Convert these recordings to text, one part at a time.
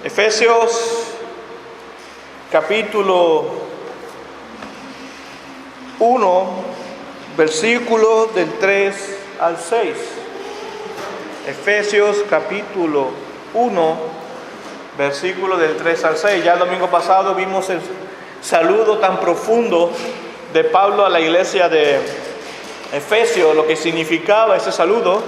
Efesios capítulo 1, versículo del 3 al 6. Efesios capítulo 1, versículo del 3 al 6. Ya el domingo pasado vimos el saludo tan profundo de Pablo a la iglesia de Efesios, lo que significaba ese saludo.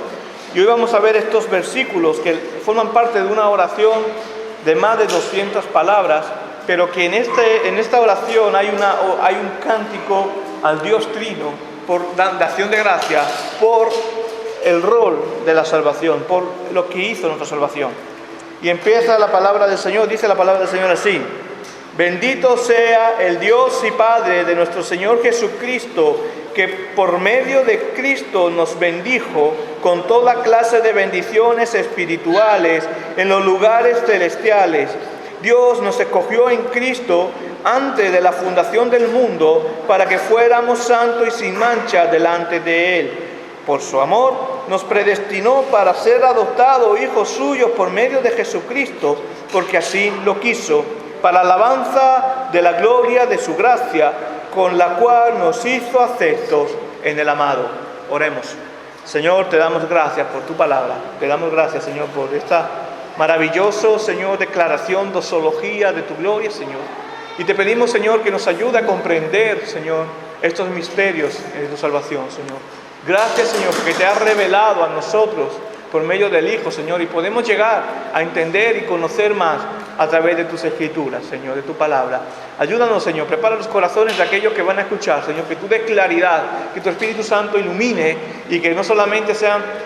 Y hoy vamos a ver estos versículos que forman parte de una oración de más de 200 palabras, pero que en esta oración hay un cántico al Dios Trino de acción de gracia por el rol de la salvación, por lo que hizo nuestra salvación. Y empieza la palabra del Señor, dice la palabra del Señor así: bendito sea el Dios y Padre de nuestro Señor Jesucristo, que por medio de Cristo nos bendijo con toda clase de bendiciones espirituales en los lugares celestiales. Dios nos escogió en Cristo antes de la fundación del mundo para que fuéramos santos y sin mancha delante de Él. Por su amor nos predestinó para ser adoptados hijos suyos por medio de Jesucristo, porque así lo quiso, para alabanza de la gloria de su gracia, con la cual nos hizo aceptos en el amado. Oremos. Señor, te damos gracias por tu palabra. Te damos gracias, Señor, por esta maravillosa, Señor, declaración, doxología de tu gloria, Señor. Y te pedimos, Señor, que nos ayude a comprender, Señor, estos misterios de tu salvación, Señor. Gracias, Señor, porque te has revelado a nosotros por medio del Hijo, Señor, y podemos llegar a entender y conocer más a través de tus escrituras, Señor, de tu palabra. Ayúdanos, Señor, prepara los corazones de aquellos que van a escuchar, Señor, que tú des claridad, que tu Espíritu Santo ilumine y que no solamente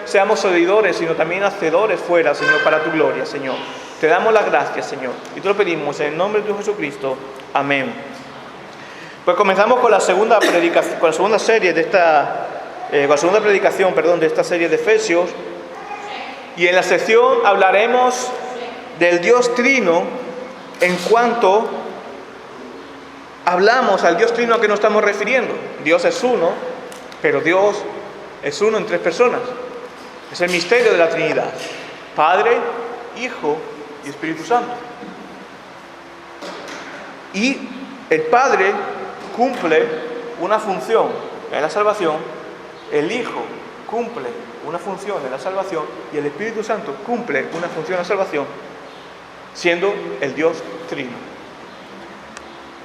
seamos oidores, sino también hacedores fuera, Señor, para tu gloria, Señor. Te damos las gracias, Señor, y te lo pedimos en el nombre de tu Jesucristo. Amén. Pues comenzamos con la segunda predicación, con la segunda predicación de esta serie de Efesios. Y en la sección hablaremos del Dios Trino en cuanto hablamos al Dios Trino a que nos estamos refiriendo. Dios es uno, pero Dios es uno en tres personas. Es el misterio de la Trinidad: Padre, Hijo y Espíritu Santo. Y el Padre cumple una función en la salvación, el Hijo cumple una función en la salvación y el Espíritu Santo cumple una función en la salvación, siendo el Dios Trino.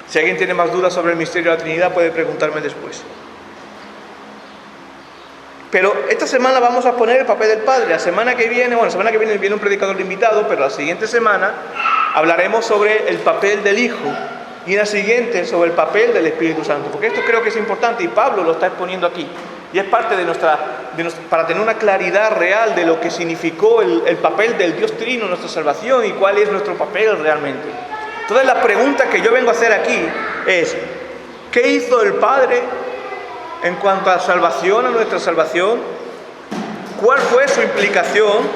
Si alguien tiene más dudas sobre el misterio de la Trinidad, puede preguntarme después. Pero esta semana vamos a poner el papel del Padre. La semana que viene viene un predicador invitado, pero la siguiente semana hablaremos sobre el papel del Hijo y en la siguiente sobre el papel del Espíritu Santo, porque esto creo que es importante y Pablo lo está exponiendo aquí. Y es parte para tener una claridad real de lo que significó el papel del Dios Trino en nuestra salvación y cuál es nuestro papel realmente. Entonces la pregunta que yo vengo a hacer aquí es: ¿qué hizo el Padre en cuanto a salvación, a nuestra salvación? ¿Cuál fue su implicación?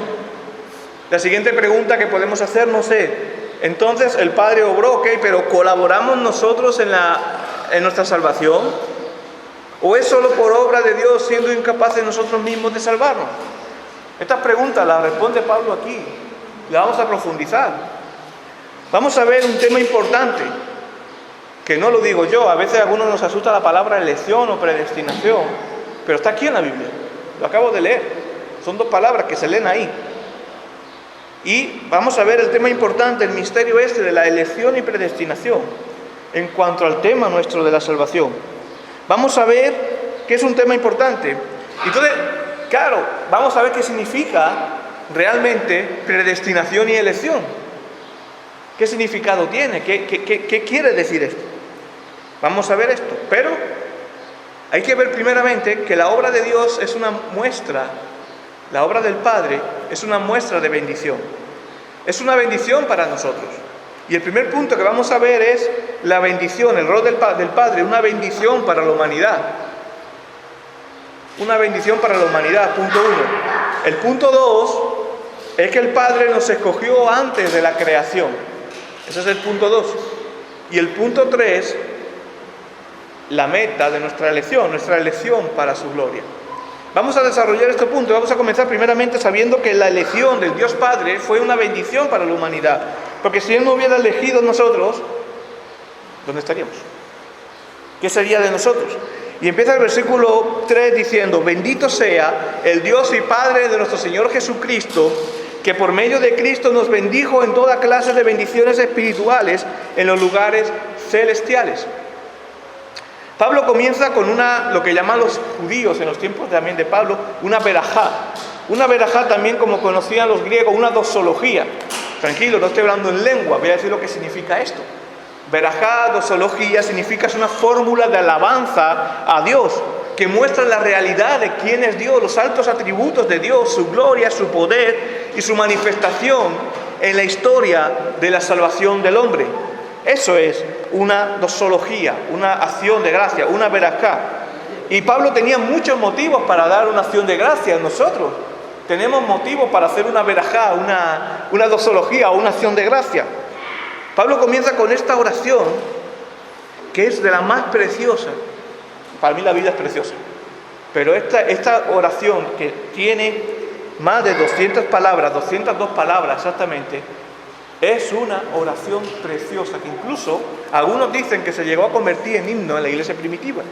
La siguiente pregunta que podemos hacernos es: entonces el Padre obró, pero ¿colaboramos nosotros en nuestra salvación? ¿O es solo por obra de Dios, siendo incapaces nosotros mismos de salvarnos? Estas preguntas las responde Pablo aquí. Las vamos a profundizar. Vamos a ver un tema importante, que no lo digo yo. A veces a algunos nos asusta la palabra elección o predestinación, pero está aquí en la Biblia. Lo acabo de leer. Son dos palabras que se leen ahí. Y vamos a ver el tema importante, el misterio de la elección y predestinación, en cuanto al tema nuestro de la salvación. Vamos a ver que es un tema importante. Entonces, claro, vamos a ver qué significa realmente predestinación y elección. ¿Qué significado tiene? ¿Qué quiere decir esto? Vamos a ver esto. Pero hay que ver primeramente que la obra de Dios es una muestra, la obra del Padre es una muestra de bendición. Es una bendición para nosotros. Y el primer punto que vamos a ver es la bendición, el rol del Padre, una bendición para la humanidad. Una bendición para la humanidad, punto 1. El punto 2 es que el Padre nos escogió antes de la creación. Ese es el punto 2. Y el punto 3, la meta de nuestra elección para su gloria. Vamos a desarrollar este punto. Vamos a comenzar primeramente sabiendo que la elección del Dios Padre fue una bendición para la humanidad. Porque si Él no hubiera elegido a nosotros, ¿dónde estaríamos? ¿Qué sería de nosotros? Y empieza el versículo 3 diciendo: bendito sea el Dios y Padre de nuestro Señor Jesucristo, que por medio de Cristo nos bendijo en toda clase de bendiciones espirituales en los lugares celestiales. Pablo comienza con lo que llaman los judíos en los tiempos también de Pablo, una verajá. Una verajá también, como conocían los griegos, una doxología. Tranquilo, no estoy hablando en lengua, voy a decir lo que significa esto. Verajá, doxología, significa es una fórmula de alabanza a Dios, que muestra la realidad de quién es Dios, los altos atributos de Dios, su gloria, su poder y su manifestación en la historia de la salvación del hombre. Eso es una doxología, una acción de gracia, una verajá. Y Pablo tenía muchos motivos para dar una acción de gracia. Nosotros tenemos motivos para hacer una verajá, una doxología o una acción de gracia. Pablo comienza con esta oración, que es de la más preciosa. Para mí la vida es preciosa. Pero esta oración, que tiene más de 200 palabras, 202 palabras exactamente, es una oración preciosa, que incluso algunos dicen que se llegó a convertir en himno en la iglesia primitiva.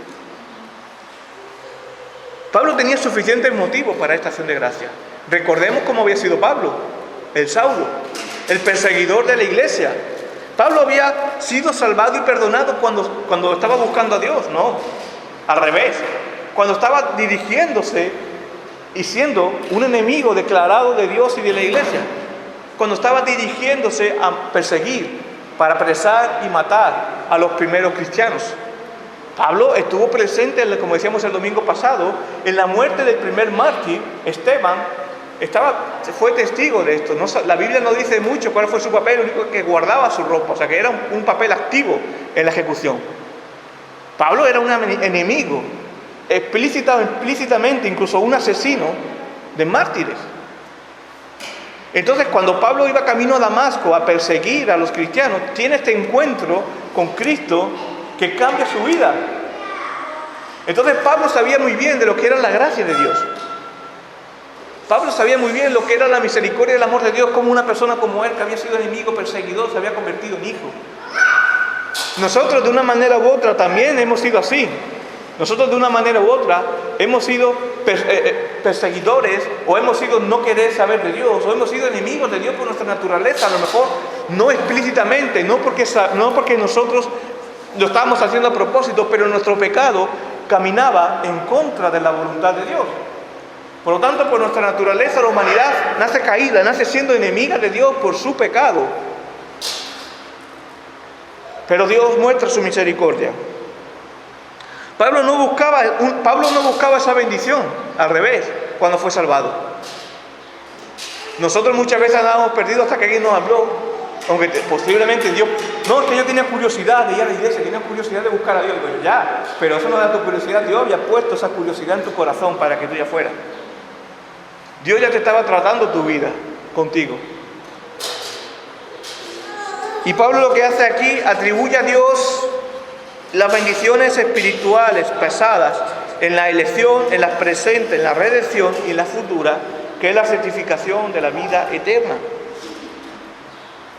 Pablo tenía suficientes motivos para esta acción de gracia. Recordemos cómo había sido Pablo, el Saulo, el perseguidor de la iglesia. Pablo había sido salvado y perdonado cuando estaba buscando a Dios, no, al revés. Cuando estaba dirigiéndose y siendo un enemigo declarado de Dios y de la iglesia. Cuando estaba dirigiéndose a perseguir, para apresar y matar a los primeros cristianos. Pablo estuvo presente, como decíamos el domingo pasado, en la muerte del primer mártir, Esteban. Fue testigo de esto. La Biblia no dice mucho cuál fue su papel, lo único que guardaba su ropa, o sea que era un papel activo en la ejecución. Pablo era un enemigo, explícita o implícitamente, incluso un asesino de mártires. Entonces, cuando Pablo iba camino a Damasco a perseguir a los cristianos, tiene este encuentro con Cristo que cambia su vida. Entonces Pablo sabía muy bien de lo que era la gracia de Dios. Pablo sabía muy bien lo que era la misericordia y el amor de Dios, como una persona como él, que había sido enemigo, perseguidor, se había convertido en hijo. Nosotros de una manera u otra también hemos sido así. Nosotros de una manera u otra hemos sido perseguidores, o hemos sido no querer saber de Dios, o hemos sido enemigos de Dios por nuestra naturaleza. A lo mejor no explícitamente, no porque nosotros lo estábamos haciendo a propósito, pero nuestro pecado caminaba en contra de la voluntad de Dios. Por lo tanto, por nuestra naturaleza, la humanidad nace caída, nace siendo enemiga de Dios por su pecado. Pero Dios muestra su misericordia. Pablo no buscaba esa bendición, al revés, cuando fue salvado. Nosotros muchas veces andábamos perdidos hasta que alguien nos habló, aunque posiblemente Dios... No, es que yo tenía curiosidad de ir a la iglesia, tenía curiosidad de buscar a Dios. Bueno, ya, pero eso no da tu curiosidad. Dios había puesto esa curiosidad en tu corazón para que tú ya fueras. Dios ya te estaba tratando tu vida contigo. Y Pablo lo que hace aquí, atribuye a Dios las bendiciones espirituales pasadas en la elección, en la presente, en la redención y en la futura, que es la certificación de la vida eterna.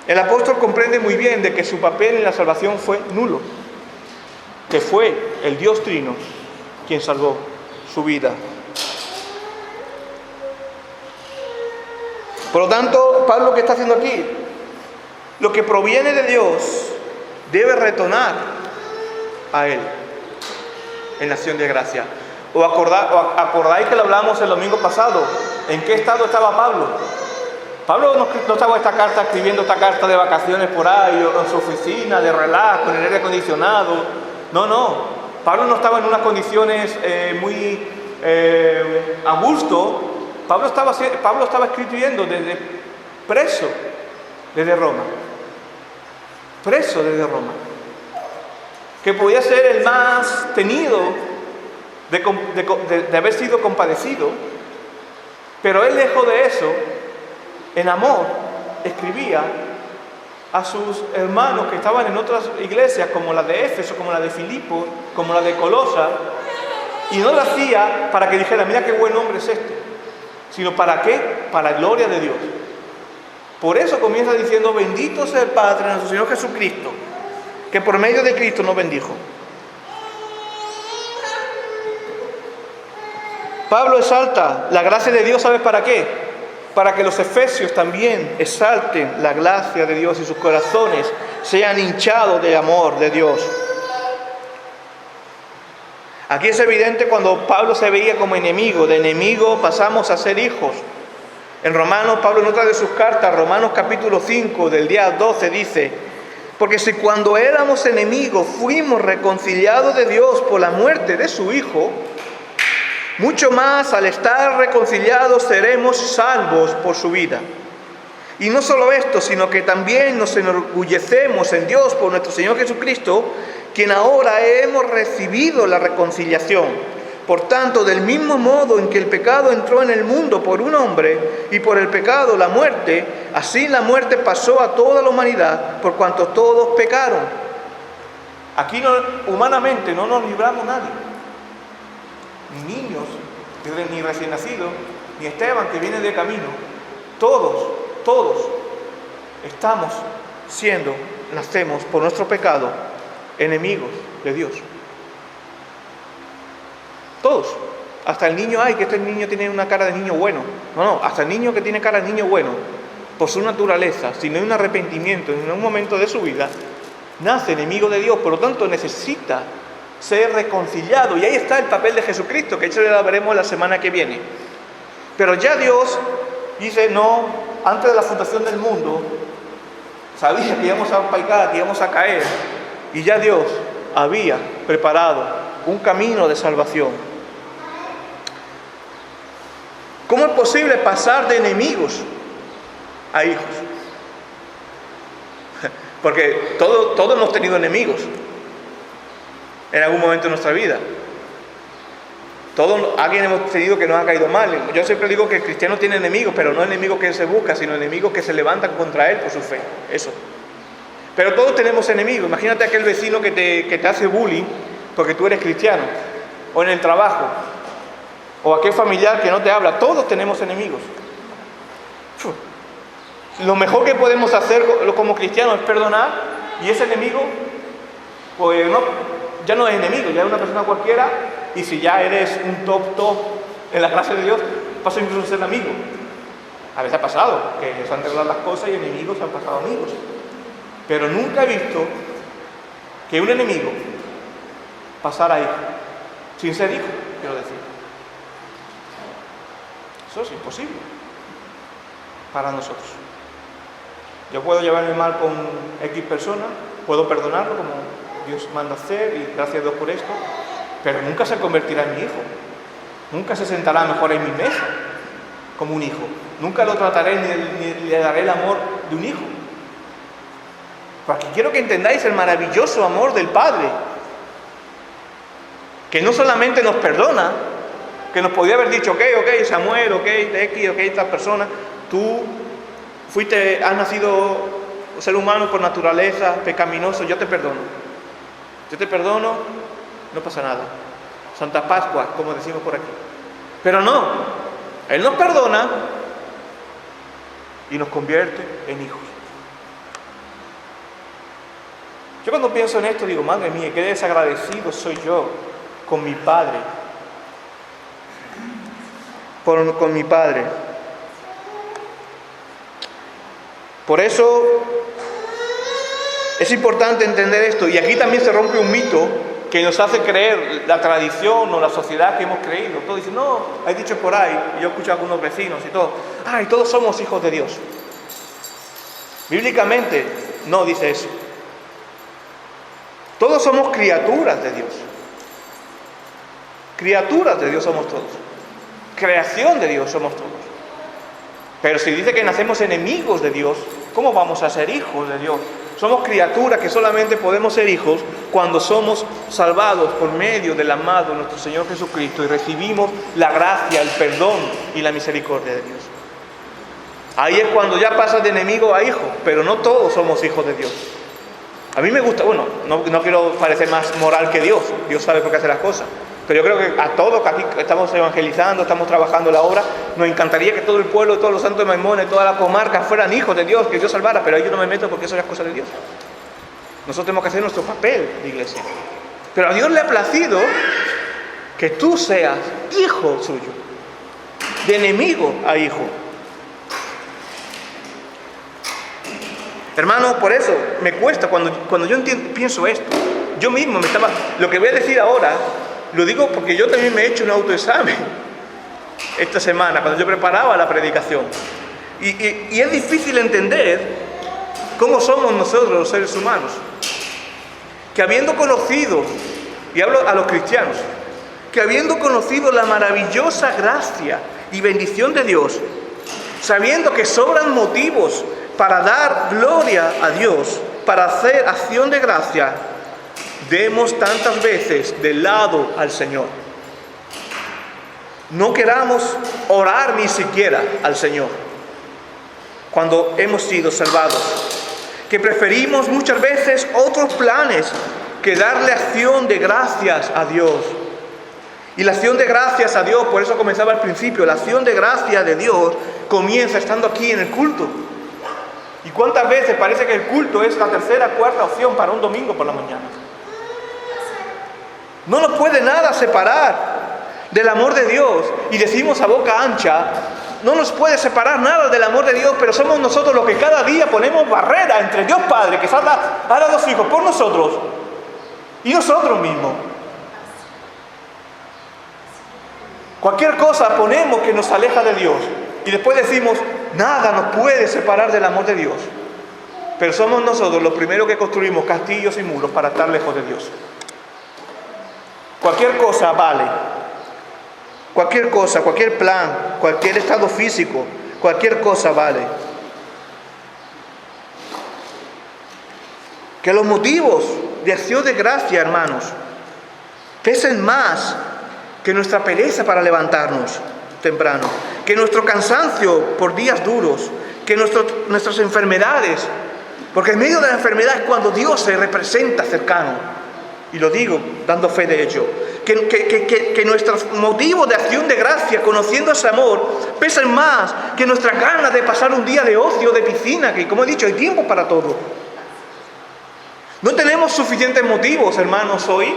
El apóstol comprende muy bien de que su papel en la salvación fue nulo, que fue el Dios Trino quien salvó su vida. Por lo tanto, Pablo, ¿qué está haciendo aquí? Lo que proviene de Dios debe retornar a Él en la acción de gracia. ¿O acordáis que lo hablamos el domingo pasado? ¿En qué estado estaba Pablo? Pablo no estaba escribiendo esta carta de vacaciones por ahí, o en su oficina, de relax, con el aire acondicionado. No. Pablo no estaba en unas condiciones muy a gusto. Pablo estaba escribiendo desde preso desde Roma. Preso desde Roma. Que podía ser el más tenido de haber sido compadecido. Pero él, lejos de eso, en amor, escribía a sus hermanos que estaban en otras iglesias, como la de Éfeso, como la de Filipo, como la de Colosa, y no lo hacía para que dijera, mira qué buen hombre es este, sino ¿para qué? Para la gloria de Dios. Por eso comienza diciendo: bendito sea el Padre de nuestro Señor Jesucristo, que por medio de Cristo nos bendijo. Pablo exalta la gracia de Dios, ¿sabes para qué? Para que los efesios también exalten la gracia de Dios y sus corazones sean hinchados de amor de Dios. Aquí es evidente cuando Pablo se veía como enemigo. De enemigo pasamos a ser hijos. En Romanos, Pablo en otra de sus cartas, Romanos capítulo 5, del día 12, dice: porque si cuando éramos enemigos fuimos reconciliados de Dios por la muerte de su Hijo, mucho más al estar reconciliados seremos salvos por su vida. Y no solo esto, sino que también nos enorgullecemos en Dios por nuestro Señor Jesucristo, quien ahora hemos recibido la reconciliación. Por tanto, del mismo modo en que el pecado entró en el mundo por un hombre, y por el pecado la muerte, así la muerte pasó a toda la humanidad, por cuanto todos pecaron. Aquí humanamente no nos libramos nadie. Ni niños, ni recién nacidos, ni Esteban que viene de camino. Todos nacemos por nuestro pecado, enemigos de Dios. Todos. Hasta el niño, que este niño tiene una cara de niño bueno. No, hasta el niño que tiene cara de niño bueno, por su naturaleza, si no hay un arrepentimiento en un momento de su vida, nace enemigo de Dios, por lo tanto necesita ser reconciliado. Y ahí está el papel de Jesucristo, que eso lo veremos la semana que viene. Pero ya Dios dice: no, antes de la fundación del mundo, sabía que íbamos a pecar, que íbamos a caer, y ya Dios había preparado un camino de salvación. ¿Cómo es posible pasar de enemigos a hijos? Porque todos hemos tenido enemigos en algún momento de nuestra vida. Alguien hemos tenido que nos ha caído mal. Yo siempre digo que el cristiano tiene enemigos, pero no enemigos que se busca, sino enemigos que se levantan contra él por su fe. Eso. Pero todos tenemos enemigos. Imagínate aquel vecino que te hace bullying porque tú eres cristiano, o en el trabajo, o aquel familiar que no te habla. Todos tenemos enemigos. Lo mejor que podemos hacer como cristianos es perdonar, y ese enemigo, pues ya no es enemigo, ya es una persona cualquiera. Y si ya eres un top en la gracia de Dios, pasa incluso a ser amigo. A veces ha pasado que se han arreglado las cosas y enemigos se han pasado amigos. Pero nunca he visto que un enemigo pasara a hijo, sin ser hijo, quiero decir. Eso es imposible para nosotros. Yo puedo llevarme mal con X persona, puedo perdonarlo como Dios manda hacer, y gracias a Dios por esto, pero nunca se convertirá en mi hijo. Nunca se sentará mejor en mi mesa como un hijo. Nunca lo trataré ni le daré el amor de un hijo. Porque quiero que entendáis el maravilloso amor del Padre, que no solamente nos perdona, que nos podía haber dicho: ok, Samuel, ok, X, ok, esta persona, tú has nacido ser humano por naturaleza, pecaminoso, yo te perdono, no pasa nada. Santa Pascua, como decimos por aquí. Pero no, Él nos perdona y nos convierte en hijos. Yo cuando pienso en esto digo: madre mía, qué desagradecido soy yo con mi Padre. Con mi Padre. Por eso es importante entender esto. Y aquí también se rompe un mito que nos hace creer la tradición o la sociedad que hemos creído. Todos dicen: no, hay dichos por ahí. Y yo escucho a algunos vecinos y todo: todos somos hijos de Dios. Bíblicamente no dice eso. Todos somos criaturas de Dios. Criaturas de Dios somos todos. Creación de Dios somos todos. Pero si dice que nacemos enemigos de Dios, ¿cómo vamos a ser hijos de Dios? Somos criaturas que solamente podemos ser hijos cuando somos salvados por medio del amado nuestro Señor Jesucristo y recibimos la gracia, el perdón y la misericordia de Dios. Ahí es cuando ya pasas de enemigo a hijo, pero no todos somos hijos de Dios. A mí me gusta, no quiero parecer más moral que Dios. Dios sabe por qué hace las cosas. Pero yo creo que a todos que aquí estamos evangelizando, estamos trabajando la obra, nos encantaría que todo el pueblo, todos los santos de Maimón, toda la comarca fueran hijos de Dios, que Dios salvara, pero ahí yo no me meto porque eso es cosa de Dios. Nosotros tenemos que hacer nuestro papel de iglesia. Pero a Dios le ha placido que tú seas hijo suyo, de enemigo a hijo. Hermano, por eso me cuesta cuando yo pienso esto. Yo mismo lo que voy a decir ahora, lo digo porque yo también me he hecho un autoexamen esta semana, cuando yo preparaba la predicación. Y es difícil entender cómo somos nosotros los seres humanos. Que habiendo conocido, y hablo a los cristianos, que habiendo conocido la maravillosa gracia y bendición de Dios, sabiendo que sobran motivos para dar gloria a Dios, para hacer acción de gracia, demos tantas veces de lado al Señor. No queramos orar ni siquiera al Señor cuando hemos sido salvados, que preferimos muchas veces otros planes que darle acción de gracias a Dios. Y la acción de gracias a Dios, por eso comenzaba al principio, la acción de gracias de Dios comienza estando aquí en el culto. ¿Y cuántas veces parece que el culto es la tercera, cuarta opción para un domingo por la mañana? No nos puede nada separar del amor de Dios. Y decimos a boca ancha, no nos puede separar nada del amor de Dios, pero somos nosotros los que cada día ponemos barrera entre Dios Padre, que ha dado a sus hijos por nosotros, y nosotros mismos. Cualquier cosa ponemos que nos aleja de Dios. Y después decimos, nada nos puede separar del amor de Dios. Pero somos nosotros los primeros que construimos castillos y muros para estar lejos de Dios. Cualquier cosa vale. Cualquier cosa, cualquier plan, cualquier estado físico, cualquier cosa vale. Que los motivos de acción de gracia, hermanos, pesen más que nuestra pereza para levantarnos temprano, que nuestro cansancio por días duros, que nuestras enfermedades, porque en medio de la enfermedad es cuando Dios se representa cercano, y lo digo dando fe de ello, que nuestros motivos de acción de gracia, conociendo ese amor, pesen más que nuestras ganas de pasar un día de ocio, de piscina, que como he dicho, hay tiempo para todo. No tenemos suficientes motivos, hermanos, hoy.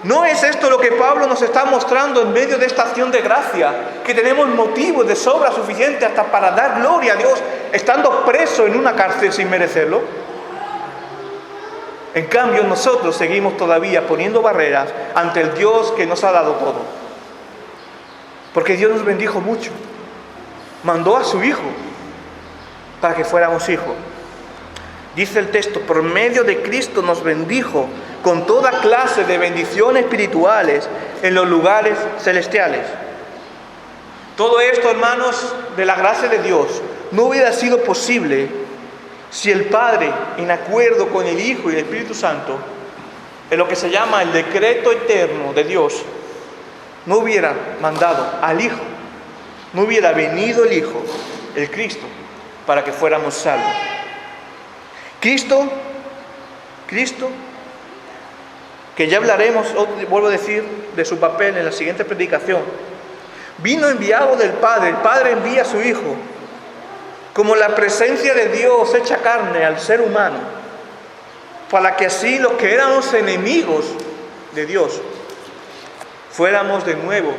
¿No es esto lo que Pablo nos está mostrando en medio de esta acción de gracia? Que tenemos motivos de sobra suficiente hasta para dar gloria a Dios, estando preso en una cárcel sin merecerlo. En cambio, nosotros seguimos todavía poniendo barreras ante el Dios que nos ha dado todo. Porque Dios nos bendijo mucho. Mandó a su Hijo para que fuéramos hijos. Dice el texto, por medio de Cristo nos bendijo con toda clase de bendiciones espirituales en los lugares celestiales. Todo esto, hermanos, de la gracia de Dios, no hubiera sido posible si el Padre, en acuerdo con el Hijo y el Espíritu Santo, en lo que se llama el decreto eterno de Dios, no hubiera mandado al Hijo, no hubiera venido el Hijo, el Cristo, para que fuéramos salvos. Cristo, que ya hablaremos, vuelvo a decir, de su papel en la siguiente predicación, vino enviado del Padre. El Padre envía a su Hijo como la presencia de Dios hecha carne al ser humano, para que así los que éramos enemigos de Dios fuéramos de nuevo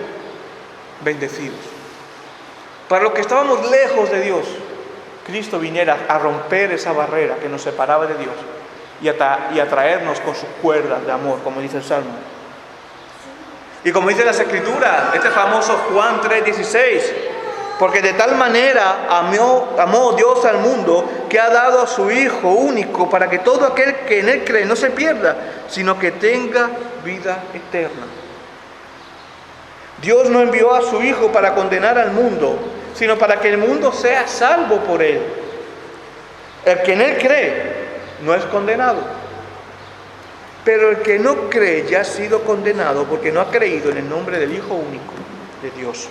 bendecidos. Para los que estábamos lejos de Dios, Cristo viniera a romper esa barrera que nos separaba de Dios y a traernos con sus cuerdas de amor, como dice el Salmo. Y como dice las Escrituras, este famoso Juan 3:16, porque de tal manera amó Dios al mundo que ha dado a su Hijo único para que todo aquel que en Él cree no se pierda, sino que tenga vida eterna. Dios no envió a su Hijo para condenar al mundo, sino para que el mundo sea salvo por Él. El que en Él cree no es condenado, pero el que no cree ya ha sido condenado porque no ha creído en el nombre del Hijo único de Dios.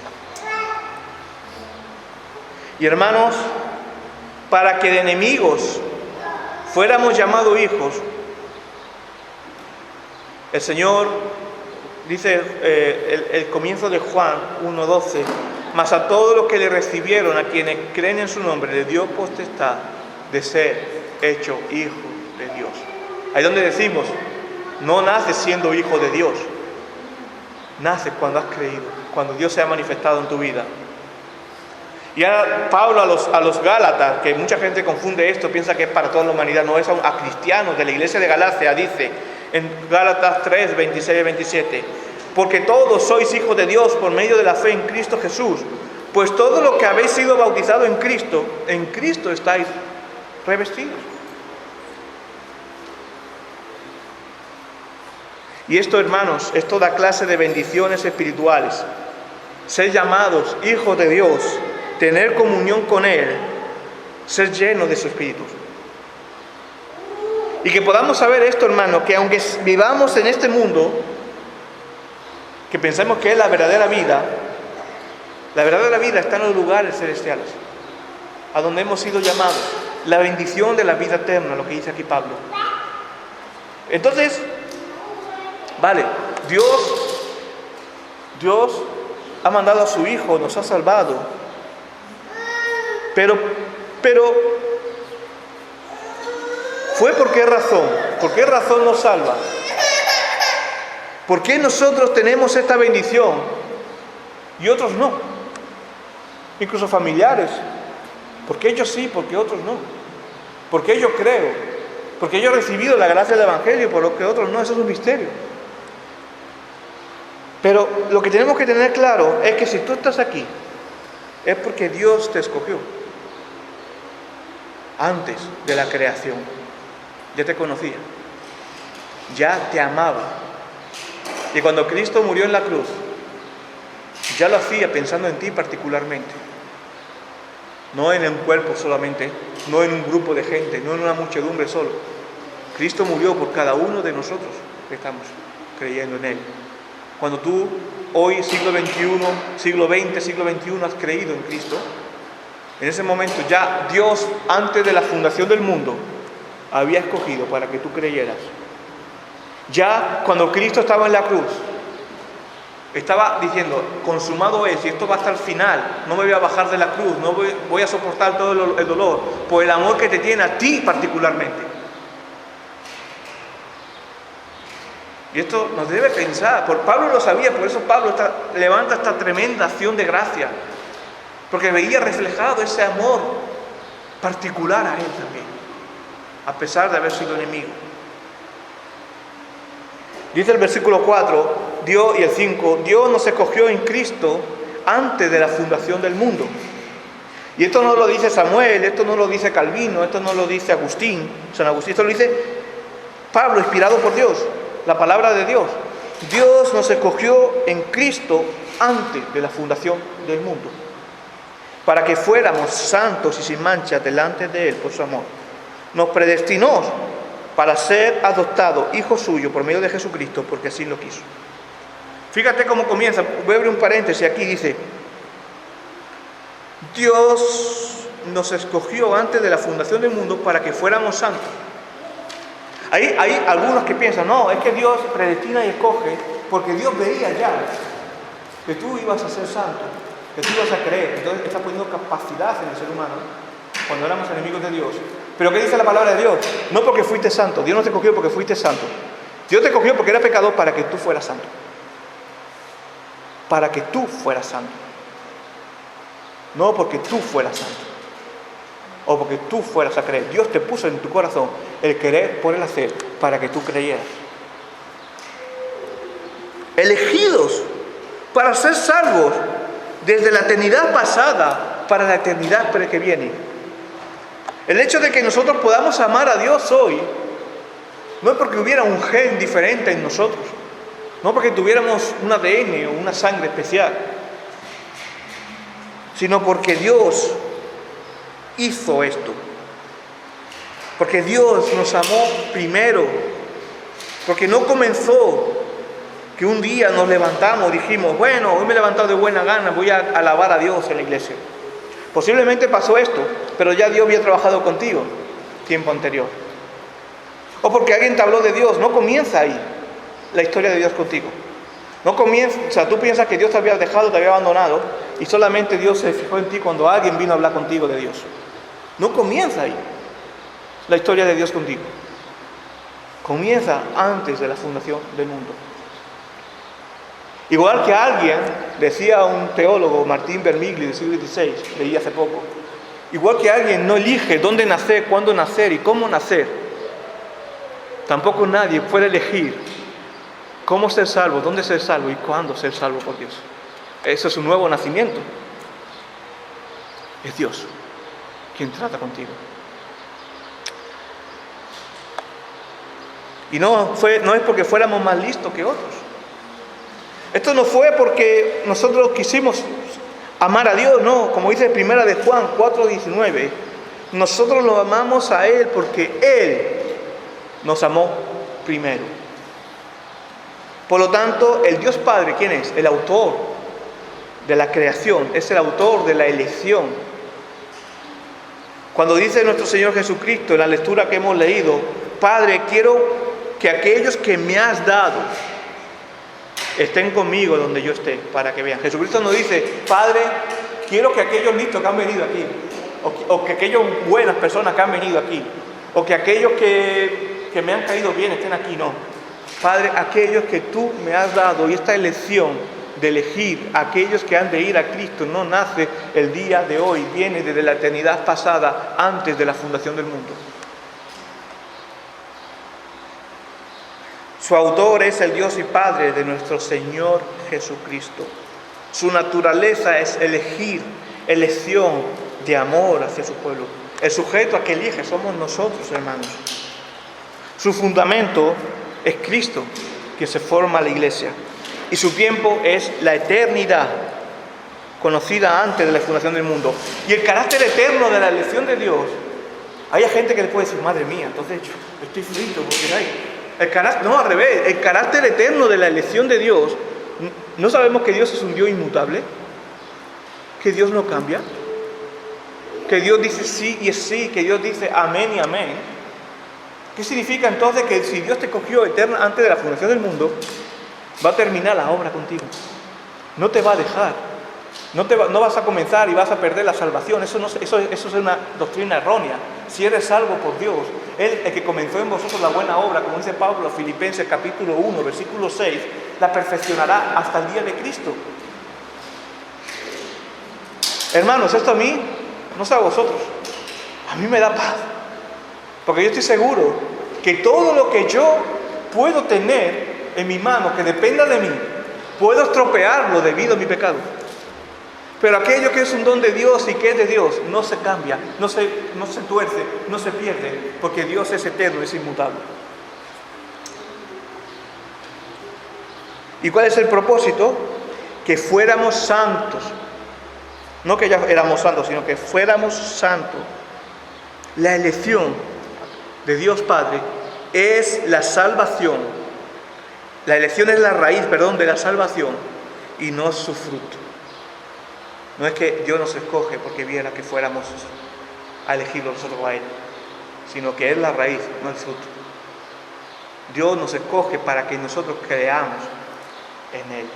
Y hermanos, para que de enemigos fuéramos llamados hijos, el Señor dice el comienzo de Juan 1:12, mas a todos los que le recibieron, a quienes creen en su nombre, le dio potestad de ser hecho hijo de Dios. Ahí donde decimos, no naces siendo hijo de Dios, naces cuando has creído, cuando Dios se ha manifestado en tu vida. Y ahora Pablo a los Gálatas, que mucha gente confunde esto, piensa que es para toda la humanidad, no es a cristianos de la iglesia de Galacia, dice en Gálatas 3, 26 y 27, porque todos sois hijos de Dios por medio de la fe en Cristo Jesús, pues todo lo que habéis sido bautizados en Cristo estáis revestidos. Y esto, hermanos, es toda clase de bendiciones espirituales. Ser llamados hijos de Dios, tener comunión con Él, ser llenos de su Espíritu. Y que podamos saber esto, hermanos, que aunque vivamos en este mundo, que pensemos que es la verdadera vida está en los lugares celestiales, a donde hemos sido llamados, la bendición de la vida eterna, lo que dice aquí Pablo. Entonces, vale, Dios ha mandado a su Hijo, nos ha salvado, pero ¿fue por qué razón? ¿Por qué razón nos salva? ¿Por qué nosotros tenemos esta bendición y otros no? Incluso familiares. ¿Por qué ellos sí, porque otros no? ¿Por qué yo creo? Porque yo he recibido la gracia del Evangelio, por lo que otros no. Eso es un misterio. Pero lo que tenemos que tener claro es que si tú estás aquí, es porque Dios te escogió. Antes de la creación, ya te conocía, ya te amaba. Y cuando Cristo murió en la cruz, ya lo hacía pensando en ti particularmente. No en un cuerpo solamente, no en un grupo de gente, no en una muchedumbre solo. Cristo murió por cada uno de nosotros que estamos creyendo en Él. Cuando tú hoy, siglo XXI, siglo XX, siglo XXI, has creído en Cristo, en ese momento ya Dios, antes de la fundación del mundo, había escogido para que tú creyeras. Ya cuando Cristo estaba en la cruz, estaba diciendo, consumado es, y esto va hasta el final, no me voy a bajar de la cruz, no voy a soportar todo el dolor, por el amor que te tiene a ti particularmente. Y esto nos debe pensar, Pablo lo sabía, por eso Pablo levanta esta tremenda acción de gracia, porque veía reflejado ese amor particular a él también, a pesar de haber sido enemigo. Dice el versículo 4, Dios, y el 5, Dios nos escogió en Cristo antes de la fundación del mundo. Y esto no lo dice Samuel, esto no lo dice Calvino, esto no lo dice San Agustín, esto lo dice Pablo, inspirado por Dios, la palabra de Dios. Dios nos escogió en Cristo antes de la fundación del mundo, para que fuéramos santos y sin mancha delante de Él por su amor. Nos predestinó para ser adoptados hijos suyos por medio de Jesucristo, porque así lo quiso. Fíjate cómo comienza, voy a abrir un paréntesis aquí, dice, Dios nos escogió antes de la fundación del mundo para que fuéramos santos. Hay algunos que piensan, no, es que Dios predestina y escoge porque Dios veía ya que tú ibas a ser santo, que tú ibas a creer. Entonces está poniendo capacidad en el ser humano cuando éramos enemigos de Dios. Pero ¿qué dice la palabra de Dios? No porque fuiste santo, Dios no te escogió porque fuiste santo. Dios te escogió porque era pecador para que tú fueras santo. Para que tú fueras santo. No porque tú fueras santo. O porque tú fueras a creer. Dios te puso en tu corazón el querer por el hacer para que tú creyeras. Elegidos para ser salvos desde la eternidad pasada para la eternidad que viene. El hecho de que nosotros podamos amar a Dios hoy no es porque hubiera un gen diferente en nosotros, no porque tuviéramos un ADN o una sangre especial, sino porque Dios hizo esto. Porque Dios nos amó primero. Porque no comenzó que un día nos levantamos y dijimos, bueno, hoy me he levantado de buena gana, voy a alabar a Dios en la iglesia. Posiblemente pasó esto, pero ya Dios había trabajado contigo tiempo anterior. O porque alguien te habló de Dios, no comienza ahí la historia de Dios contigo. No comienza, o sea, tú piensas que Dios te había dejado, te había abandonado, y solamente Dios se fijó en ti cuando alguien vino a hablar contigo de Dios. No comienza ahí la historia de Dios contigo. Comienza antes de la fundación del mundo. Igual que alguien, decía un teólogo, Martín Vermigli, del siglo XVI, leí hace poco, igual que alguien no elige dónde nacer, cuándo nacer y cómo nacer, tampoco nadie puede elegir cómo ser salvo, dónde ser salvo y cuándo ser salvo por Dios. Eso es un nuevo nacimiento. Es Dios quien trata contigo. Y no es porque fuéramos más listos que otros. Esto no fue porque nosotros quisimos amar a Dios, no. Como dice 1 de Juan 4:19, nosotros lo amamos a Él porque Él nos amó primero. Por lo tanto, el Dios Padre, ¿quién es? El autor de la creación, es el autor de la elección. Cuando dice nuestro Señor Jesucristo en la lectura que hemos leído, Padre, quiero que aquellos que me has dado estén conmigo donde yo esté, para que vean. Jesucristo nos dice, Padre, quiero que aquellos listos que han venido aquí, o que aquellas buenas personas que han venido aquí, o que aquellos que me han caído bien estén aquí, no. Padre, aquellos que tú me has dado, y esta elección de elegir a aquellos que han de ir a Cristo no nace el día de hoy, viene desde la eternidad pasada, antes de la fundación del mundo. Su autor es el Dios y Padre de nuestro Señor Jesucristo. Su naturaleza es elección de amor hacia su pueblo. El sujeto a que elige somos nosotros, hermanos. Su fundamento es Cristo, que se forma la iglesia. Y su tiempo es la eternidad, conocida antes de la fundación del mundo. Y el carácter eterno de la elección de Dios, hay gente que le puede decir, madre mía, entonces yo estoy frito porque hay... No, al revés, el carácter eterno de la elección de Dios, ¿no sabemos que Dios es un Dios inmutable? ¿Que Dios no cambia? ¿Que Dios dice sí y es sí? ¿Que Dios dice amén y amén? ¿Qué significa entonces que si Dios te cogió eterna antes de la fundación del mundo, va a terminar la obra contigo? No te va a dejar. No vas a comenzar y vas a perder la salvación. Eso es una doctrina errónea. Si eres salvo por Dios, Él, el que comenzó en vosotros la buena obra, como dice Pablo en Filipenses capítulo 1, versículo 6, la perfeccionará hasta el día de Cristo. Hermanos, esto a mí, no sé a vosotros, a mí me da paz. Porque yo estoy seguro que todo lo que yo puedo tener en mi mano, que dependa de mí, puedo estropearlo debido a mi pecado. Pero aquello que es un don de Dios y que es de Dios, no se cambia, no se tuerce, no se pierde, porque Dios es eterno, es inmutable. ¿Y cuál es el propósito? Que fuéramos santos. No que ya éramos santos, sino que fuéramos santos. La elección de Dios Padre es la salvación. La elección es la raíz, de la salvación, y no su fruto. No es que Dios nos escoge porque viera que fuéramos a elegirlo nosotros a Él, sino que es la raíz, no el fruto. Dios nos escoge para que nosotros creamos en Él.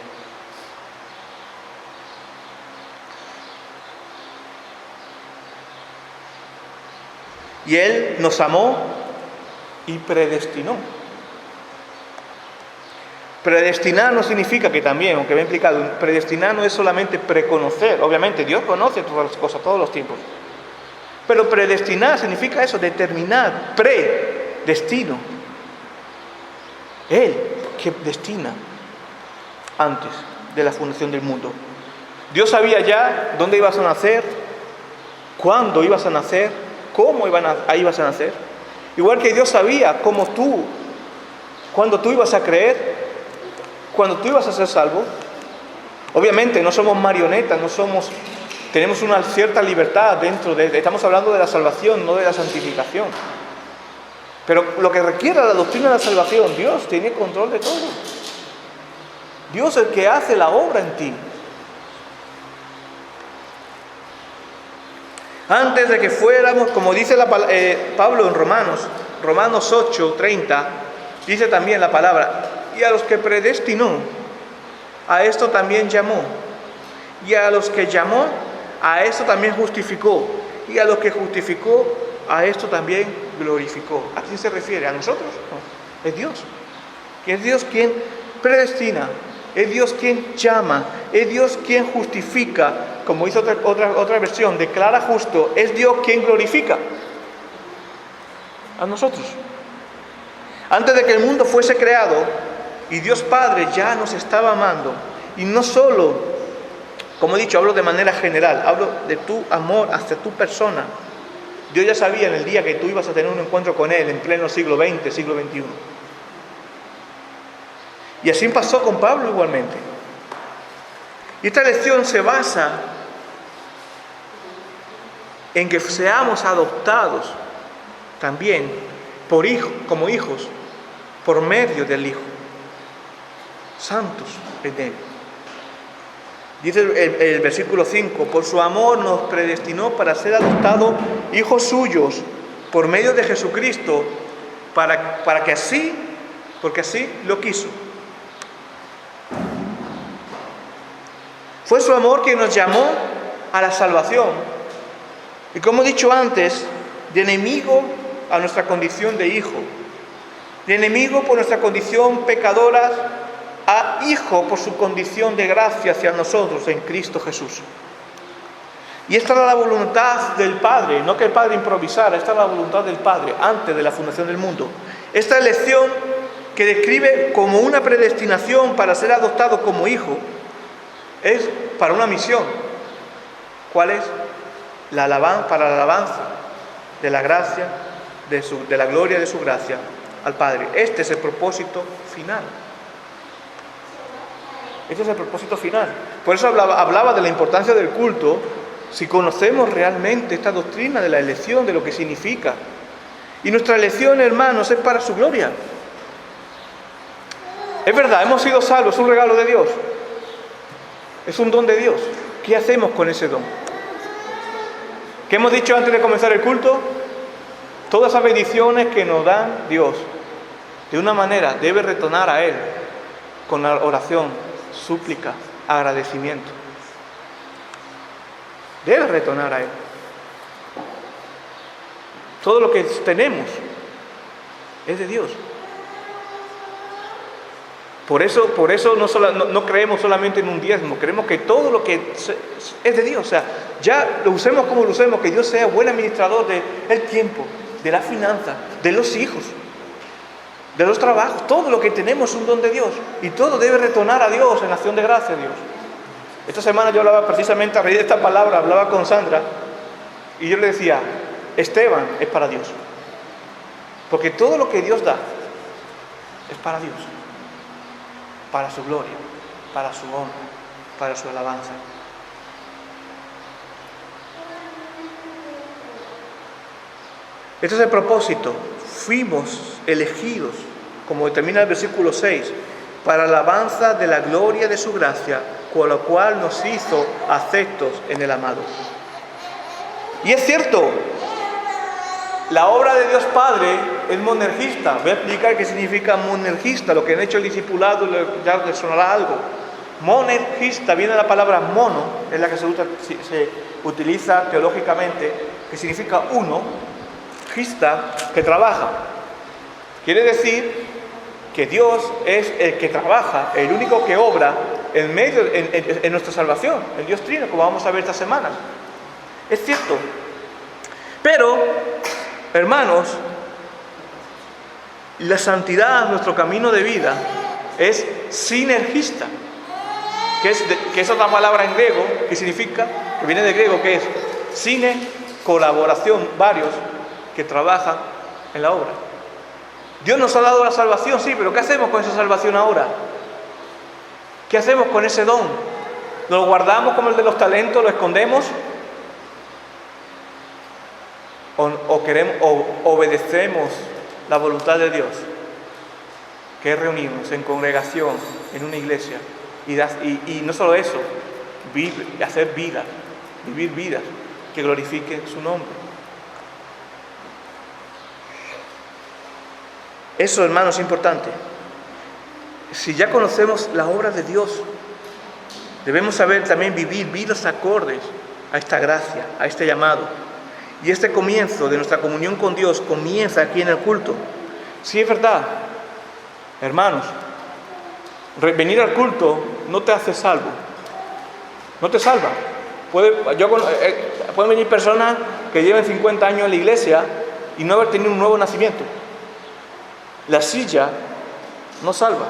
Y Él nos amó y predestinó. Predestinar no significa que también, aunque me ha implicado, predestinar no es solamente preconocer. Obviamente Dios conoce todas las cosas, todos los tiempos. Pero predestinar significa eso, determinar, predestino. Él que destina antes de la fundación del mundo. Dios sabía ya dónde ibas a nacer, cuándo ibas a nacer, cómo ibas a nacer. Igual que Dios sabía cuándo tú ibas a creer, cuando tú ibas a ser salvo. Obviamente no somos marionetas, tenemos una cierta libertad estamos hablando de la salvación, no de la santificación. Pero lo que requiere la doctrina de la salvación, Dios tiene control de todo. Dios es el que hace la obra en ti. Antes de que fuéramos, como dice Pablo en Romanos 8:30, dice también la palabra, y a los que predestinó, a esto también llamó. Y a los que llamó, a esto también justificó. Y a los que justificó, a esto también glorificó. ¿A quién se refiere? ¿A nosotros? No, es Dios. Que es Dios quien predestina, es Dios quien llama, es Dios quien justifica, como hizo otra versión, declara justo, es Dios quien glorifica a nosotros. Antes de que el mundo fuese creado, y Dios Padre ya nos estaba amando, y no solo, como he dicho, hablo de manera general, hablo de tu amor hacia tu persona. Dios ya sabía en el día que tú ibas a tener un encuentro con Él en pleno siglo XX, siglo XXI. Y así pasó con Pablo igualmente. Y esta lección se basa en que seamos adoptados también como hijos por medio del Hijo, santos en Él. Dice el versículo 5, por su amor nos predestinó para ser adoptados hijos suyos por medio de Jesucristo, porque así lo quiso. Fue su amor quien nos llamó a la salvación. Y como he dicho antes, de enemigo a nuestra condición de hijo. De enemigo por nuestra condición pecadora a hijo por su condición de gracia hacia nosotros en Cristo Jesús. Y esta era la voluntad del Padre, no que el Padre improvisara, esta era la voluntad del Padre antes de la fundación del mundo. Esta elección que describe como una predestinación para ser adoptado como hijo, es para una misión. ¿Cuál es? Para la alabanza de la gracia, de la gloria de su gracia al Padre. Este es el propósito final. Este es el propósito final. Por eso hablaba de la importancia del culto, si conocemos realmente esta doctrina de la elección, de lo que significa. Y nuestra elección, hermanos, es para su gloria. Es verdad, hemos sido salvos, es un regalo de Dios. Es un don de Dios. ¿Qué hacemos con ese don? ¿Qué hemos dicho antes de comenzar el culto? Todas esas bendiciones que nos da Dios, de una manera debe retornar a Él con la oración, súplica, agradecimiento. Debe retornar a Él. Todo lo que tenemos es de Dios. Por eso no creemos solamente en un diezmo, creemos que todo lo que es de Dios. O sea, ya lo usemos como lo usemos, que Dios sea buen administrador del tiempo, de la finanza, de los hijos, de los trabajos. Todo lo que tenemos es un don de Dios y todo debe retornar a Dios en acción de gracia a Dios. Esta semana yo hablaba precisamente a raíz de esta palabra, hablaba con Sandra y yo le decía, Esteban es para Dios. Porque todo lo que Dios da es para Dios. Para su gloria, para su honra, para su alabanza. Este es el propósito. Fuimos elegidos, como termina el versículo 6, para alabanza de la gloria de su gracia, con lo cual nos hizo aceptos en el amado. Y es cierto, la obra de Dios Padre es monergista. Voy a explicar qué significa monergista. Lo que han hecho el discipulado ya les sonará algo. Monergista viene de la palabra mono, es la que se utiliza teológicamente, que significa uno, gista, que trabaja. Quiere decir que Dios es el que trabaja, el único que obra en nuestra salvación, el Dios Trino, como vamos a ver esta semana. Es cierto. Pero, hermanos, la santidad, nuestro camino de vida, es sinergista, que es otra palabra en griego, que significa, que viene de griego, que es sine, colaboración, varios que trabajan en la obra. Dios nos ha dado la salvación, sí, pero ¿qué hacemos con esa salvación ahora? ¿Qué hacemos con ese don? ¿Lo guardamos como el de los talentos, lo escondemos? ¿O obedecemos la voluntad de Dios, que es reunirnos en congregación, en una iglesia, y no solo eso, hacer vida, vivir vidas que glorifiquen su nombre? Eso, hermanos, es importante. Si ya conocemos la obra de Dios Debemos saber también vivir vidas acordes a esta gracia, a este llamado. Y este comienzo de nuestra comunión con Dios comienza aquí en el culto. Sí, es verdad, hermanos, venir al culto no te hace salvo, no te salva. Pueden venir personas que lleven 50 años en la iglesia y no haber tenido un nuevo nacimiento. La silla no salva.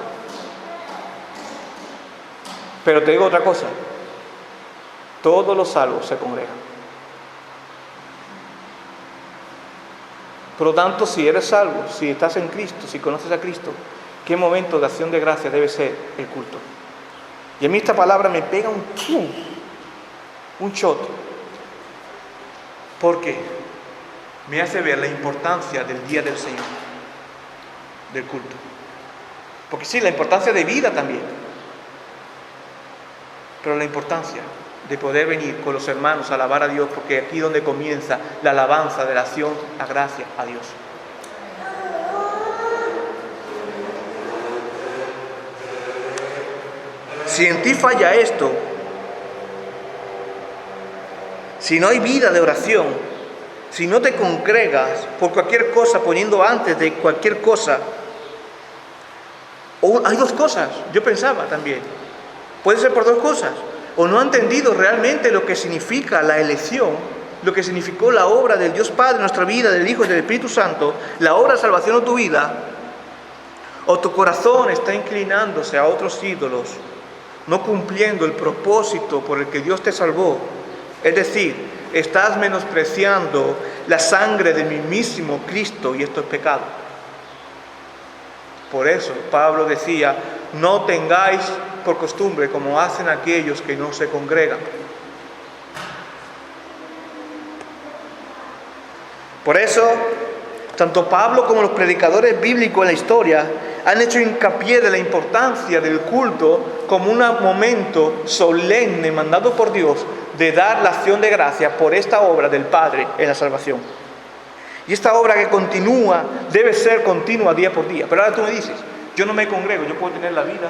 Pero te digo otra cosa, todos los salvos se congregan. Por lo tanto, si eres salvo, si estás en Cristo, si conoces a Cristo, ¿qué momento de acción de gracia debe ser el culto? Y a mí esta palabra me pega un shot, porque me hace ver la importancia del día del Señor, del culto. Porque sí, la importancia de vida también, pero la importancia de poder venir con los hermanos a alabar a Dios, porque aquí es donde comienza la alabanza de la acción a gracia a Dios. Si en ti falla esto, si no hay vida de oración, si no te congregas por cualquier cosa, poniendo antes de cualquier cosa, hay dos cosas, yo pensaba también, puede ser por dos cosas, o no ha entendido realmente lo que significa la elección, lo que significó la obra del Dios Padre en nuestra vida, del Hijo y del Espíritu Santo, la obra de salvación de tu vida, o tu corazón está inclinándose a otros ídolos, no cumpliendo el propósito por el que Dios te salvó. Es decir, estás menospreciando la sangre del mismísimo Cristo, y esto es pecado. Por eso Pablo decía, no tengáis por costumbre como hacen aquellos que no se congregan. Por eso, tanto Pablo como los predicadores bíblicos en la historia han hecho hincapié de la importancia del culto como un momento solemne mandado por Dios de dar la acción de gracia por esta obra del Padre en la salvación. Y esta obra que continúa, debe ser continua día por día. Pero ahora tú me dices, yo no me congrego, yo puedo tener la vida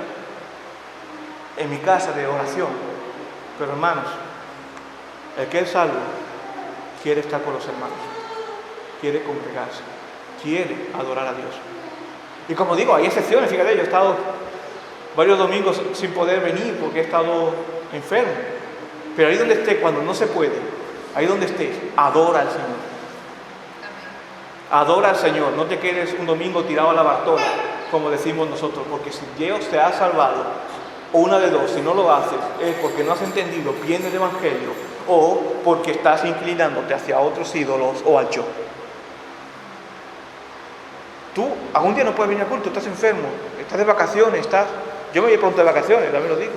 en mi casa de oración. Pero hermanos, el que es salvo quiere estar con los hermanos, quiere congregarse, quiere adorar a Dios. Y como digo, hay excepciones, fíjate, yo he estado varios domingos sin poder venir porque he estado enfermo. Pero ahí donde esté, cuando no se puede, ahí donde estés, adora al Señor. Adora al Señor, no te quedes un domingo tirado a la Bartola, como decimos nosotros, porque si Dios te ha salvado, o una de dos, si no lo haces, es porque no has entendido bien el Evangelio, o porque estás inclinándote hacia otros ídolos o al yo. Tú algún día no puedes venir al culto, estás enfermo, estás de vacaciones, yo me voy pronto de vacaciones, también lo digo.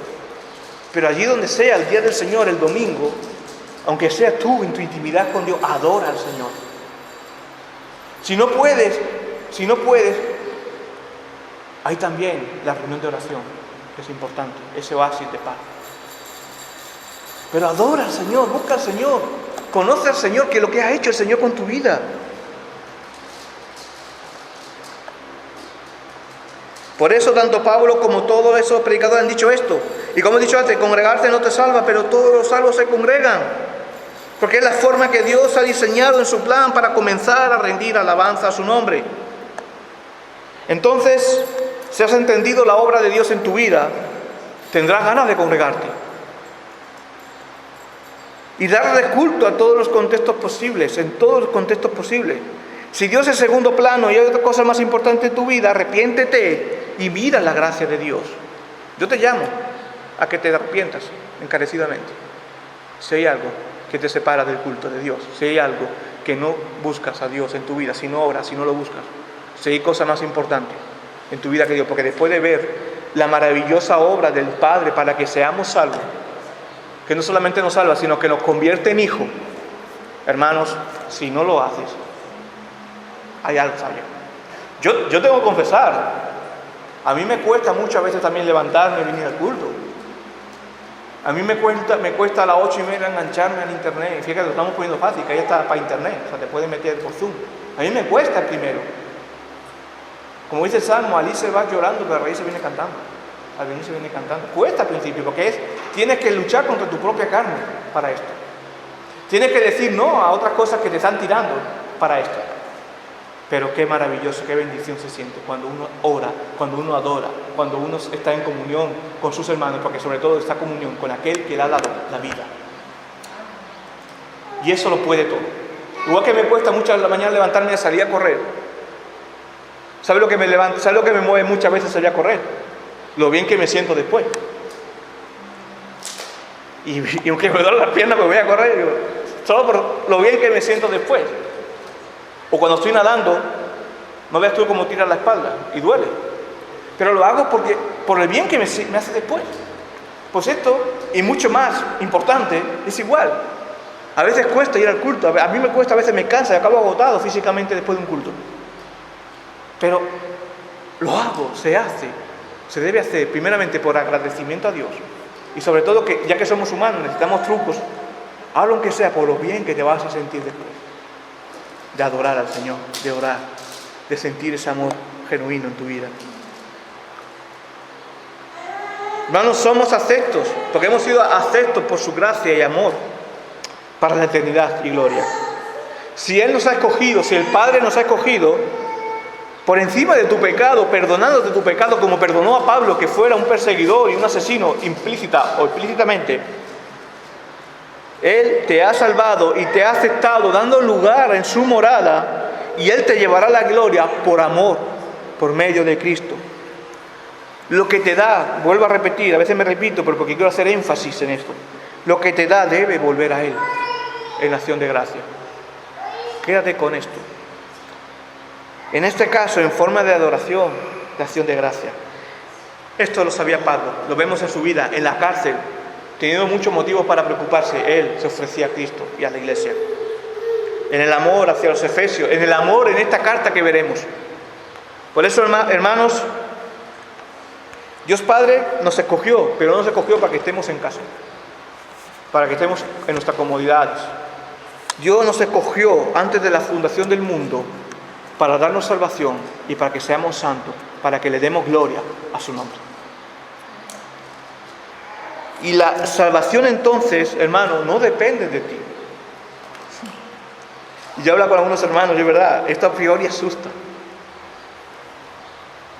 Pero allí donde sea, el día del Señor, el domingo, aunque seas tú en tu intimidad con Dios, adora al Señor. Si no puedes, hay también la reunión de oración, que es importante, ese oasis de paz. Pero adora al Señor, busca al Señor, conoce al Señor, que es lo que ha hecho el Señor con tu vida. Por eso tanto Pablo como todos esos predicadores han dicho esto. Y como he dicho antes, congregarte no te salva, pero todos los salvos se congregan. Porque es la forma que Dios ha diseñado en su plan para comenzar a rendir alabanza a su nombre. Entonces, si has entendido la obra de Dios en tu vida, tendrás ganas de congregarte. Y darle culto a todos los contextos posibles, en todos los contextos posibles. Si Dios es segundo plano y hay otra cosa más importante en tu vida, arrepiéntete y mira la gracia de Dios. Yo te llamo a que te arrepientas encarecidamente. Si hay algo que te separa del culto de Dios, si hay algo que no buscas a Dios en tu vida, si no oras, si no lo buscas, si hay cosa más importante en tu vida que Dios, porque después de ver la maravillosa obra del Padre para que seamos salvos, que no solamente nos salva, sino que nos convierte en hijos, hermanos, si no lo haces, hay algo falla. Yo tengo que confesar, a mí me cuesta muchas veces también levantarme y venir al culto. A mí me cuesta a las 8:30 engancharme al internet. Fíjate, lo estamos poniendo fácil, que ahí está para internet, o sea, te puedes meter por Zoom. A mí me cuesta el primero. Como dice el Salmo, Alice va llorando, pero a raíz se viene cantando. Al venir se viene cantando. Cuesta al principio, porque es tienes que luchar contra tu propia carne para esto. Tienes que decir no a otras cosas que te están tirando para esto. Pero qué maravilloso, qué bendición se siente cuando uno ora, cuando uno adora, cuando uno está en comunión con sus hermanos, porque sobre todo está en comunión con aquel que le ha dado la vida. Y eso lo puede todo. Igual que me cuesta mucho en la mañana levantarme y salir a correr. ¿Sabe lo que me levanta? ¿Sabe lo que me mueve muchas veces salir a correr? Lo bien que me siento después. Y aunque me duele las piernas, pues voy a correr. Digo, solo por lo bien que me siento después. O cuando estoy nadando, no veas tú cómo tira la espalda y duele. Pero lo hago porque por el bien que me hace después. Pues esto, y mucho más importante, es igual. A veces cuesta ir al culto. A mí me cuesta, a veces me cansa y acabo agotado físicamente después de un culto. Pero lo hago, se hace, se debe hacer primeramente por agradecimiento a Dios. Y sobre todo que ya que somos humanos necesitamos trucos, hablo aunque sea por lo bien que te vas a sentir después. De adorar al Señor, de orar, de sentir ese amor genuino en tu vida. Hermanos, somos aceptos, porque hemos sido aceptos por su gracia y amor para la eternidad y gloria. Si Él nos ha escogido, si el Padre nos ha escogido, por encima de tu pecado, perdonándote tu pecado como perdonó a Pablo, que fuera un perseguidor y un asesino implícita o explícitamente, Él te ha salvado y te ha aceptado dando lugar en su morada, y Él te llevará a la gloria por amor, por medio de Cristo. Lo que te da, vuelvo a repetir, a veces me repito, pero porque quiero hacer énfasis en esto, lo que te da debe volver a Él en acción de gracia. Quédate con esto. En este caso, en forma de adoración, de acción de gracia. Esto lo sabía Pablo, lo vemos en su vida, en la cárcel, teniendo muchos motivos para preocuparse. Él se ofrecía a Cristo y a la iglesia. En el amor hacia los efesios, en el amor en esta carta que veremos. Por eso, hermanos, Dios Padre nos escogió, pero no nos escogió para que estemos en casa, para que estemos en nuestras comodidades. Dios nos escogió antes de la fundación del mundo para darnos salvación y para que seamos santos, para que le demos gloria a su nombre. Y la salvación entonces, hermano, no depende de ti. Y yo hablo con algunos hermanos, y es verdad, esto a priori asusta.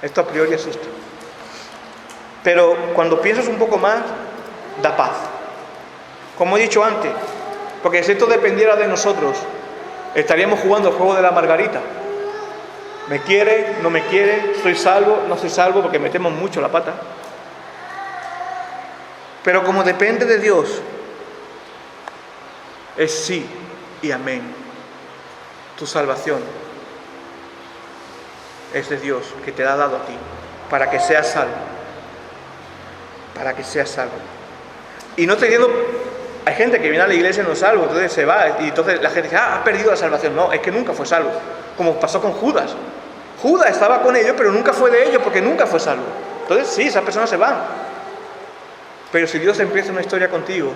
Esto a priori asusta. Pero cuando piensas un poco más, da paz. Como he dicho antes, porque si esto dependiera de nosotros, estaríamos jugando el juego de la margarita. ¿Me quiere? ¿No me quiere? ¿Soy salvo? ¿No soy salvo? Porque metemos mucho la pata. Pero como depende de Dios, es sí y amén. Tu salvación es de Dios, que te la ha dado a ti, para que seas salvo. Para que seas salvo. Y no te digo, hay gente que viene a la iglesia y no es salvo, entonces se va, y entonces la gente dice, ha perdido la salvación. No, es que nunca fue salvo, como pasó con Judas. Judas estaba con ellos, pero nunca fue de ellos, porque nunca fue salvo. Entonces sí, esas personas se van. Pero si Dios empieza una historia contigo,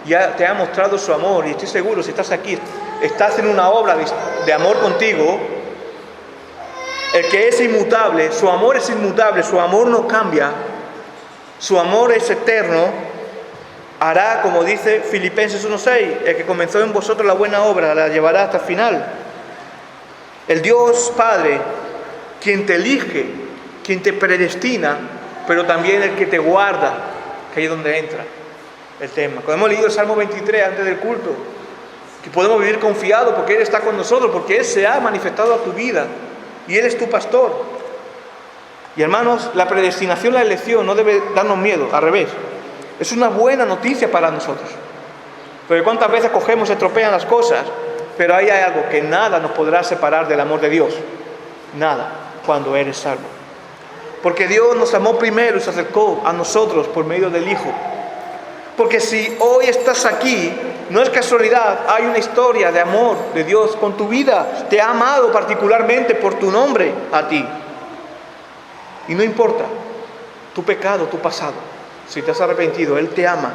ya te ha mostrado su amor, y estoy seguro, si estás aquí, estás en una obra de amor contigo, el que es inmutable, su amor es inmutable, su amor no cambia, su amor es eterno, hará, como dice Filipenses 1:6, el que comenzó en vosotros la buena obra, la llevará hasta el final. El Dios Padre, quien te elige, quien te predestina, pero también el que te guarda, que ahí es donde entra el tema. Cuando hemos leído el Salmo 23 antes del culto, que podemos vivir confiados porque Él está con nosotros, porque Él se ha manifestado a tu vida y Él es tu pastor. Y hermanos, la predestinación, la elección no debe darnos miedo, al revés. Es una buena noticia para nosotros. Porque cuántas veces cogemos, se estropean las cosas, pero ahí hay algo, que nada nos podrá separar del amor de Dios. Nada, cuando eres salvo. Porque Dios nos amó primero y se acercó a nosotros por medio del Hijo. Porque si hoy estás aquí, no es casualidad, hay una historia de amor de Dios con tu vida. Te ha amado particularmente por tu nombre a ti. Y no importa tu pecado, tu pasado. Si te has arrepentido, Él te ama.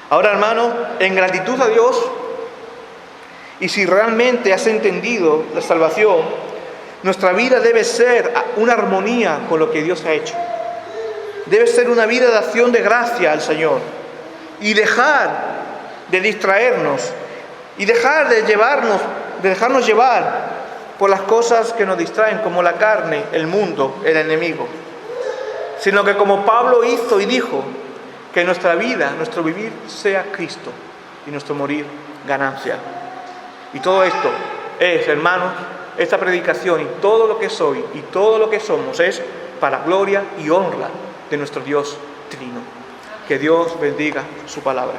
Ahora, hermano, en gratitud a Dios, y si realmente has entendido la salvación, nuestra vida debe ser una armonía con lo que Dios ha hecho. debe ser una vida de acción de gracia al Señor y dejar de distraernos y dejar de dejarnos llevar por las cosas que nos distraen, como la carne, el mundo, el enemigo, sino que como Pablo hizo y dijo, que nuestra vida, nuestro vivir sea Cristo y nuestro morir ganancia. Y todo esto es, hermanos, esta predicación y todo lo que soy y todo lo que somos es para gloria y honra de nuestro Dios Trino. Que Dios bendiga su palabra.